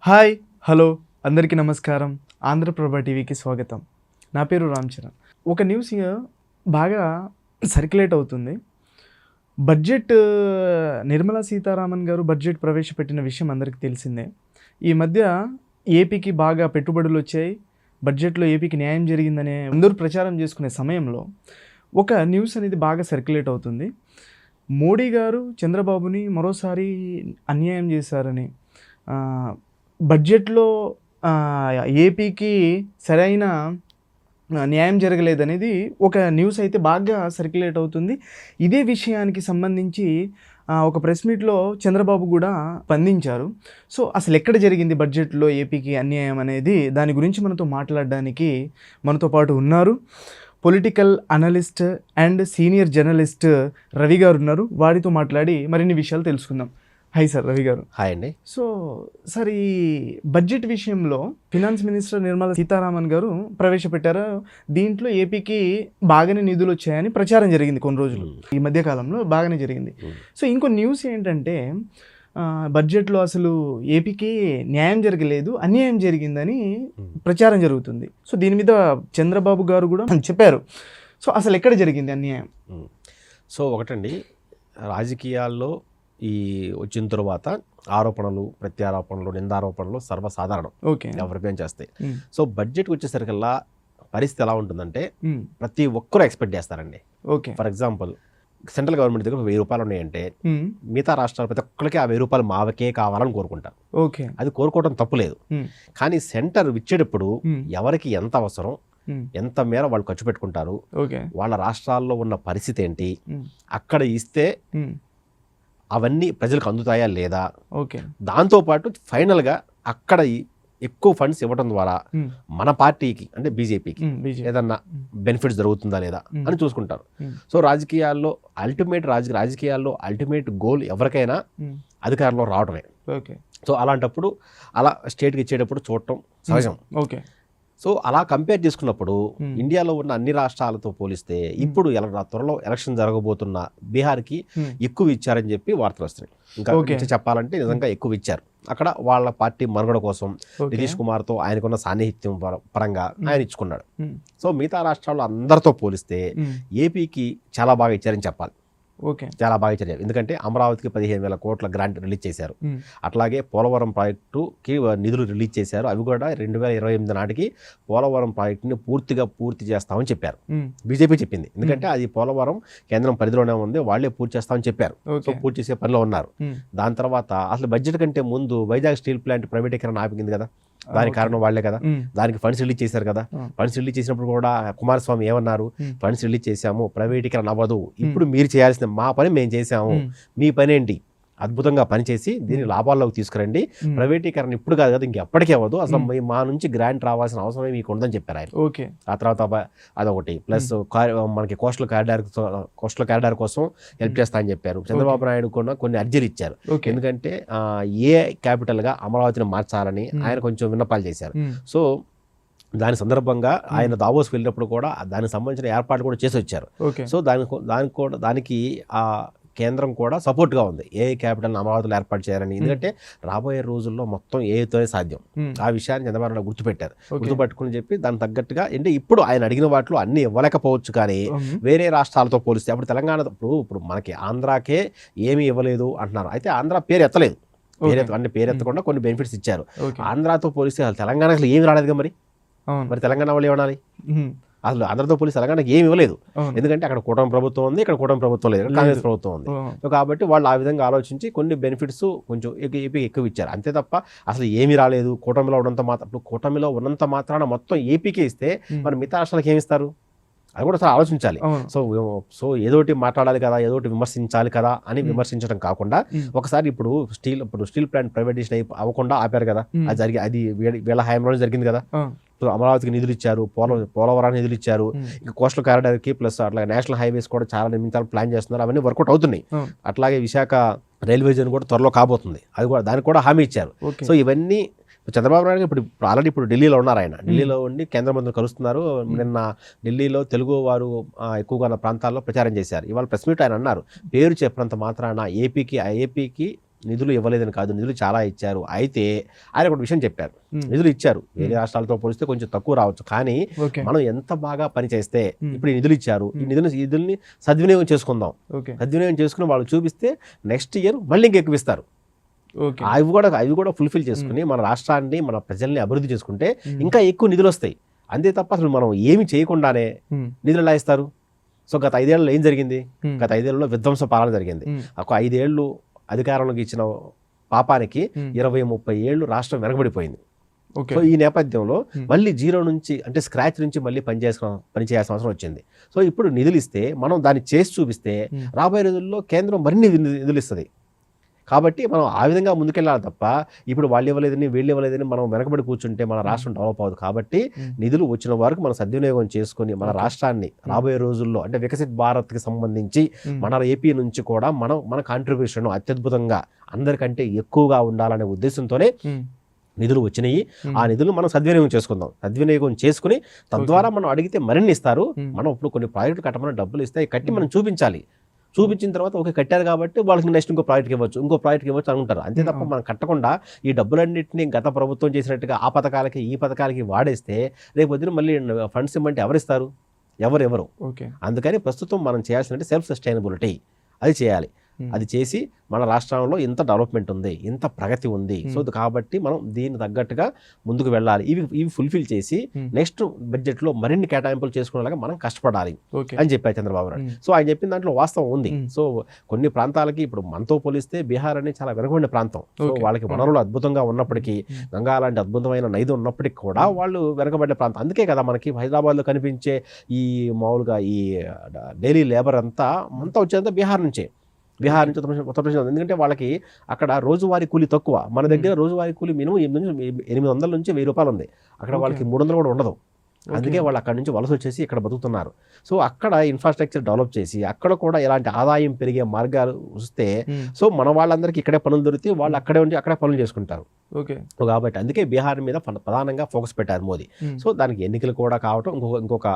Hi hello అందరికీ నమస్కారం. ఆంధ్రప్రభ టీవీకి స్వాగతం. నా పేరు రామ్ చరణ్. ఒక న్యూస్ బాగా సర్క్యులేట్ అవుతుంది. బడ్జెట్ నిర్మలా సీతారామన్ గారు బడ్జెట్ ప్రవేశపెట్టిన విషయం అందరికీ తెలిసిందే. ఈ మధ్య ఏపీకి బాగా పెట్టుబడులు వచ్చాయి, బడ్జెట్లో ఏపీకి న్యాయం జరిగిందనే అందరూ ప్రచారం చేసుకునే సమయంలో ఒక న్యూస్ అనేది బాగా సర్క్యులేట్ అవుతుంది. మోడీ గారు చంద్రబాబుని మరోసారి అన్యాయం చేశారని, బడ్జెట్లో ఏపీకి సరైన న్యాయం జరగలేదనేది ఒక న్యూస్ అయితే బాగా సర్క్యులేట్ అవుతుంది. ఇదే విషయానికి సంబంధించి ఒక ప్రెస్ మీట్లో చంద్రబాబు కూడా స్పందించారు. సో అసలు ఎక్కడ జరిగింది బడ్జెట్లో ఏపీకి అన్యాయం అనేది, దాని గురించి మనతో మాట్లాడడానికి మనతో పాటు ఉన్నారు political analyst and senior journalist Ravi గారు ఉన్నారు. వారితో మాట్లాడి మరిన్ని విషయాలు తెలుసుకుందాం. హాయ్ సార్, రవి గారు. హాయ్ అండి. సో సార్, ఈ బడ్జెట్ విషయంలో ఫినాన్స్ మినిస్టర్ నిర్మలా సీతారామన్ గారు ప్రవేశపెట్టారు. దీంట్లో ఏపీకి బాగానే నిధులు వచ్చాయని ప్రచారం జరిగింది కొన్ని రోజులు. ఈ మధ్య కాలంలో బాగానే జరిగింది. సో ఇంకో న్యూస్ ఏంటంటే బడ్జెట్లో అసలు ఏపీకి న్యాయం జరగలేదు, అన్యాయం జరిగిందని ప్రచారం జరుగుతుంది. సో దీని మీద చంద్రబాబు గారు కూడా చెప్పారు. సో అసలు ఎక్కడ జరిగింది అన్యాయం? సో ఒకటండి, రాజకీయాల్లో ఈ వచ్చిన తరువాత ఆరోపణలు, ప్రత్యారోపణలు, నిందారోపణలు సర్వసాధారణం, ఎవరికైనా చేస్తాయి. సో బడ్జెట్కి వచ్చేసరికల్లా పరిస్థితి ఎలా ఉంటుందంటే ప్రతి ఒక్కరూ ఎక్స్పెక్ట్ చేస్తారండి. ఫర్ ఎగ్జాంపుల్, సెంట్రల్ గవర్నమెంట్ దగ్గర 1000 రూపాయలు ఉన్నాయంటే మిగతా రాష్ట్రాలు ప్రతి ఒక్కరికి ఆ 1000 రూపాయలు మావకే కావాలని కోరుకుంటారు. అది కోరుకోవడం తప్పులేదు. కానీ సెంటర్ ఇచ్చేటప్పుడు ఎవరికి ఎంత అవసరం, ఎంత మేర వాళ్ళు ఖర్చు పెట్టుకుంటారు, వాళ్ళ రాష్ట్రాల్లో ఉన్న పరిస్థితి ఏంటి, అక్కడ ఇస్తే అవన్నీ ప్రజలకు అందుతాయా లేదా, దాంతోపాటు ఫైనల్గా అక్కడ ఎక్కువ ఫండ్స్ ఇవ్వడం ద్వారా మన పార్టీకి అంటే బీజేపీకి ఏదన్నా బెనిఫిట్స్ జరుగుతుందా లేదా అని చూసుకుంటారు. సో రాజకీయాల్లో రాజకీయాల్లో అల్టిమేట్ గోల్ ఎవరికైనా అధికారంలో రావడమే. సో అలాంటప్పుడు అలా స్టేట్కి ఇచ్చేటప్పుడు చూడటం సహజం. సో అలా కంపేర్ చేసుకున్నప్పుడు ఇండియాలో ఉన్న అన్ని రాష్ట్రాలతో పోలిస్తే ఇప్పుడు త్వరలో ఎలక్షన్ జరగబోతున్న బీహార్కి ఎక్కువ ఇచ్చారని చెప్పి వార్తలు వస్తున్నాయి. ఇంకా చెప్పాలంటే నిజంగా ఎక్కువ ఇచ్చారు. అక్కడ వాళ్ళ పార్టీ మనుగడ కోసం నితీష్ కుమార్తో ఆయనకున్న సాన్నిహిత్యం పరంగా ఆయన ఇచ్చుకున్నాడు. సో మిగతా రాష్ట్రాల్లో అందరితో పోలిస్తే ఏపీకి చాలా బాగా ఇచ్చారని చెప్పాలి. చాలా బాగా ఇచ్చారు. ఎందుకంటే అమరావతికి 15,000 కోట్ల గ్రాంట్ రిలీజ్ చేశారు. అట్లాగే పోలవరం ప్రాజెక్టుకి నిధులు రిలీజ్ చేశారు. అవి కూడా 2028 నాటికి పోలవరం ప్రాజెక్టుని పూర్తి చేస్తామని చెప్పారు. బీజేపీ చెప్పింది. ఎందుకంటే అది పోలవరం కేంద్రం పరిధిలోనే ఉంది, వాళ్లే పూర్తి చేస్తామని చెప్పారు. సో పూర్తి చేసే పనిలో ఉన్నారు. దాని తర్వాత అసలు బడ్జెట్ కంటే ముందు వైజాగ్ స్టీల్ ప్లాంట్ ప్రైవేటీకరణ ఆపింది కదా, దానికి కారణం వాళ్లే కదా. దానికి ఫండ్స్ రిలీజ్ చేశారు కదా. ఫండ్స్ రిలీజ్ చేసినప్పుడు కూడా కుమారస్వామి ఏమన్నారు, ఫండ్స్ రిలీజ్ చేశాము, ప్రైవేటీకరణ అవ్వదు, ఇప్పుడు మీరు చేయాల్సిన మా పని మేము చేసాము, మీ పని ఏంటి, అద్భుతంగా పనిచేసి దీన్ని లాభాల్లోకి తీసుకురండి, ప్రైవేటీకరణ ఇప్పుడు కాదు కదా ఇంకెప్పటికీ అవ్వదు, అసలు మా నుంచి గ్రాంట్ రావాల్సిన అవసరమే మీకు ఉందని చెప్పారు ఆయన. ఆ తర్వాత అదొకటి ప్లస్ మనకి కోస్టల్ కారిడార్ కోసం హెల్ప్ చేస్తా అని చెప్పారు. చంద్రబాబు నాయుడు కూడా కొన్ని అర్జీలు ఇచ్చారు. ఎందుకంటే ఏ క్యాపిటల్ గా అమరావతిని మార్చాలని ఆయన కొంచెం విన్నపాలు చేశారు. సో దాని సందర్భంగా ఆయన దావోస్కి వెళ్ళినప్పుడు కూడా దానికి సంబంధించిన ఏర్పాట్లు కూడా చేసి వచ్చారు. సో దానికి ఆ కేంద్రం కూడా సపోర్ట్గా ఉంది, ఏ క్యాపిటల్ అమరావతిలో ఏర్పాటు చేయాలని. ఎందుకంటే రాబోయే రోజుల్లో మొత్తం ఏతోనే సాధ్యం. ఆ విషయాన్ని చంద్రబాబు నాయుడు గుర్తుపట్టుకుని చెప్పి దానికి తగ్గట్టుగా అంటే ఇప్పుడు ఆయన అడిగిన వాటిలో అన్ని ఇవ్వలేకపోవచ్చు, కానీ వేరే రాష్ట్రాలతో పోలిస్తే అప్పుడు తెలంగాణ ఇప్పుడు మనకి ఆంధ్రాకే ఏమీ ఇవ్వలేదు అంటున్నారు. అయితే ఆంధ్ర పేరు ఎత్తలేదు, పేరు ఎత్తకుండా కొన్ని బెనిఫిట్స్ ఇచ్చారు. ఆంధ్రాతో పోలిస్తే అసలు తెలంగాణ అసలు ఏమి రాలేదు. మరి తెలంగాణ వాళ్ళు ఏమనాలి, అసలు ఆంధ్రతో పోలీసు తెలంగాణకి ఏమి ఇవ్వలేదు. ఎందుకంటే అక్కడ కూటమి ప్రభుత్వం ఉంది, ఇక్కడ కూటమి ప్రభుత్వం లేదు, కాంగ్రెస్ ప్రభుత్వం ఉంది. సో కాబట్టి వాళ్ళు ఆ విధంగా ఆలోచించి కొన్ని బెనిఫిట్స్ కొంచెం ఏపీకి ఎక్కువ ఇచ్చారు. అంతే తప్ప అసలు ఏమీ రాలేదు. కూటమిలో ఉన్నంత మాత్రాన మొత్తం ఏపీకే ఇస్తే మరి మిగతా రాష్ట్రాలకు ఏమి ఇస్తారు, అది కూడా అసలు ఆలోచించాలి. సో ఏదోటి మాట్లాడాలి కదా, ఏదోటి విమర్శించాలి కదా అని విమర్శించడం కాకుండా ఒకసారి ఇప్పుడు స్టీల్ ప్లాంట్ ప్రైవేటైజేషన్ అవ్వకుండా ఆపారు కదా, అది వీళ్ళ హయాంలోనే జరిగింది కదా. అమరావతికి నిధులు ఇచ్చారు, పోలవరానికి నిధులు ఇచ్చారు, ఇంకా కోస్టల్ కారిడార్కి ప్లస్ అట్లాగే నేషనల్ హైవేస్ కూడా చాలా నిర్మించాలని ప్లాన్ చేస్తున్నారు. అవన్నీ వర్కౌట్ అవుతున్నాయి. అట్లాగే విశాఖ రైల్వే జోన్ కూడా త్వరలో కాబోతుంది, అది కూడా దానికి కూడా హామీ ఇచ్చారు. సో ఇవన్నీ చంద్రబాబు నాయుడు ఇప్పుడు ఢిల్లీలో ఉన్నారు. ఆయన ఢిల్లీలో ఉండి కేంద్ర మంత్రులు కలుస్తున్నారు. నిన్న ఢిల్లీలో తెలుగు వారు ఎక్కువగా ఉన్న ప్రాంతాల్లో ప్రచారం చేశారు. ఇవాళ ప్రెస్ మీట్ ఆయన అన్నారు, పేరు చెప్పినంత మాత్రాన ఏపీకి నిధులు ఇవ్వలేదని కాదు, నిధులు చాలా ఇచ్చారు. అయితే ఆయన ఒక విషయం చెప్పారు, నిధులు ఇచ్చారు, వేరే రాష్ట్రాలతో పోలిస్తే కొంచెం తక్కువ రావచ్చు, కానీ మనం ఎంత బాగా పని చేస్తే ఇప్పుడు ఈ నిధులు ఇచ్చారు, ఈ నిధుల్ని సద్వినియోగం చేసుకుందాం, సద్వినియోగం చేసుకుని వాళ్ళు చూపిస్తే నెక్స్ట్ ఇయర్ మళ్ళీ ఇంకెక్కువ ఇస్తారు. అవి కూడా ఫుల్ఫిల్ చేసుకుని మన రాష్ట్రాన్ని, మన ప్రజల్ని అభివృద్ధి చేసుకుంటే ఇంకా ఎక్కువ నిధులు వస్తాయి. అంతే తప్ప అసలు మనం ఏమి చేయకుండానే నిధులు ఎలా ఇస్తారు? సో గత 5 ఏళ్లలో ఏం జరిగింది? గత 5 ఏళ్లలో విధ్వంస పాలన జరిగింది. ఒక 5 ఏళ్ళు అధికారంలోకి ఇచ్చిన పాపానికి 20-30 ఏళ్ళు రాష్ట్రం వెనకబడిపోయింది. సో ఈ నేపథ్యంలో మళ్ళీ జీరో నుంచి, అంటే స్క్రాచ్ నుంచి మళ్ళీ పనిచేయాల్సిన అవసరం వచ్చింది. సో ఇప్పుడు నిధులు ఇస్తే, మనం దాన్ని చేసి చూపిస్తే రాబోయే రోజుల్లో కేంద్రం మరిన్ని నిధులు ఇస్తుంది. కాబట్టి మనం ఆ విధంగా ముందుకెళ్ళాలి తప్ప ఇప్పుడు వాళ్ళు ఇవ్వలేదని వీళ్ళు ఇవ్వలేదని మనం వెనకబడి కూర్చుంటే మన రాష్ట్రం డెవలప్ అవ్వదు. కాబట్టి నిధులు వచ్చిన వరకు మనం సద్వినియోగం చేసుకుని మన రాష్ట్రాన్ని రాబోయే రోజుల్లో, అంటే వికసిత్ భారత్కి సంబంధించి మన ఏపీ నుంచి కూడా మన కాంట్రిబ్యూషన్ అత్యద్భుతంగా అందరికంటే ఎక్కువగా ఉండాలనే ఉద్దేశంతోనే నిధులు వచ్చినాయి. ఆ నిధులు మనం సద్వినియోగం చేసుకుందాం. సద్వినియోగం చేసుకుని తద్వారా మనం అడిగితే మరిన్ని ఇస్తారు. మనం ఇప్పుడు కొన్ని ప్రాజెక్టులు కట్టమని డబ్బులు ఇస్తే కట్టి మనం చూపించాలి. చూపించిన తర్వాత ఓకే కట్టారు కాబట్టి వాళ్ళకి నెక్స్ట్ ఇంకో ప్రాజెక్ట్కి ఇవ్వచ్చు అనుకుంటారు. అంతే తప్ప మనం కట్టకుండా ఈ డబ్బులన్నింటినీ గత ప్రభుత్వం చేసినట్టుగా ఆ పథకాలకి ఈ పథకాలకి వాడేస్తే రేపు వద్దు మళ్ళీ ఫండ్స్ ఇవ్వమంటే ఎవరిస్తారు? ఎవరు. అందుకని ప్రస్తుతం మనం చేయాల్సిందంటే సెల్ఫ్ సస్టైనబిలిటీ, అది చేయాలి. అది చేసి మన రాష్ట్రంలో ఇంత డెవలప్మెంట్ ఉంది, ఇంత ప్రగతి ఉంది. సో కాబట్టి మనం దీన్ని తగ్గట్టుగా ముందుకు వెళ్ళాలి. ఇవి ఫుల్ఫిల్ చేసి నెక్స్ట్ బడ్జెట్లో మరిన్ని కేటాయింపులు చేసుకునేలాగా మనం కష్టపడాలి అని చెప్పారు చంద్రబాబు నాయుడు. సో ఆయన చెప్పిన దాంట్లో వాస్తవం ఉంది. సో కొన్ని ప్రాంతాలకి ఇప్పుడు మనతో పోలిస్తే బీహార్ అనేది చాలా వెనుకబడిన ప్రాంతం. సో వాళ్ళకి వనరులు అద్భుతంగా ఉన్నప్పటికీ, గంగా లాంటి అద్భుతమైన నది ఉన్నప్పటికీ కూడా వాళ్ళు వెనుకబడిన ప్రాంతం. అందుకే కదా మనకి హైదరాబాద్లో కనిపించే ఈ మామూలుగా ఈ డైలీ లేబర్ అంతా వచ్చేదంతా బీహార్ నుంచి ఉత్తరప్రదేశ్. ఎందుకంటే వాళ్ళకి అక్కడ రోజువారీ కూలీ తక్కువ. మన దగ్గర రోజువారీ కూలీ మినిమం 800 నుంచి 1000 రూపాయలు ఉంది. అక్కడ వాళ్ళకి 300 కూడా ఉండదు. అందుకే వాళ్ళు అక్కడ నుంచి వలస వచ్చేసి ఇక్కడ బతుకుతున్నారు. సో అక్కడ ఇన్ఫ్రాస్ట్రక్చర్ డెవలప్ చేసి అక్కడ కూడా ఇలాంటి ఆదాయం పెరిగే మార్గాలు వస్తే సో మన వాళ్ళందరికీ ఇక్కడే పనులు దొరికితే వాళ్ళు అక్కడే ఉండి అక్కడే పనులు చేసుకుంటారు. కాబట్టి అందుకే బీహార్ మీద ప్రధానంగా ఫోకస్ పెట్టారు మోదీ. సో దానికి ఎన్నికలు కూడా కావటం ఇంకొక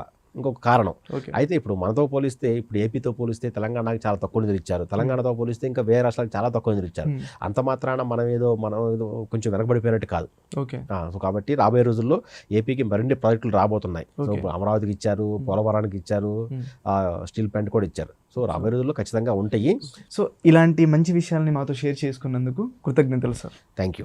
కారణం. అయితే ఇప్పుడు మనతో పోలిస్తే, ఇప్పుడు ఏపీతో పోలిస్తే తెలంగాణకి చాలా తక్కువ నిధులు ఇచ్చారు. తెలంగాణతో పోలిస్తే ఇంకా వేరే రాష్ట్రాలకు చాలా తక్కువ నిధులు ఇచ్చారు. అంత మాత్రాన మనం ఏదో కొంచెం వెనకబడిపోయినట్టు కాదు. సో కాబట్టి రాబోయే రోజుల్లో ఏపీకి మరిన్ని ప్రాజెక్టులు రాబోతున్నాయి. సో అమరావతికి ఇచ్చారు, పోలవరానికి ఇచ్చారు, స్టీల్ ప్లాంట్ కూడా ఇచ్చారు. సో రాబోయే రోజుల్లో ఖచ్చితంగా ఉంటాయి. సో ఇలాంటి మంచి విషయాల్ని మాతో షేర్ చేసుకున్నందుకు కృతజ్ఞతలు సార్. Thank you.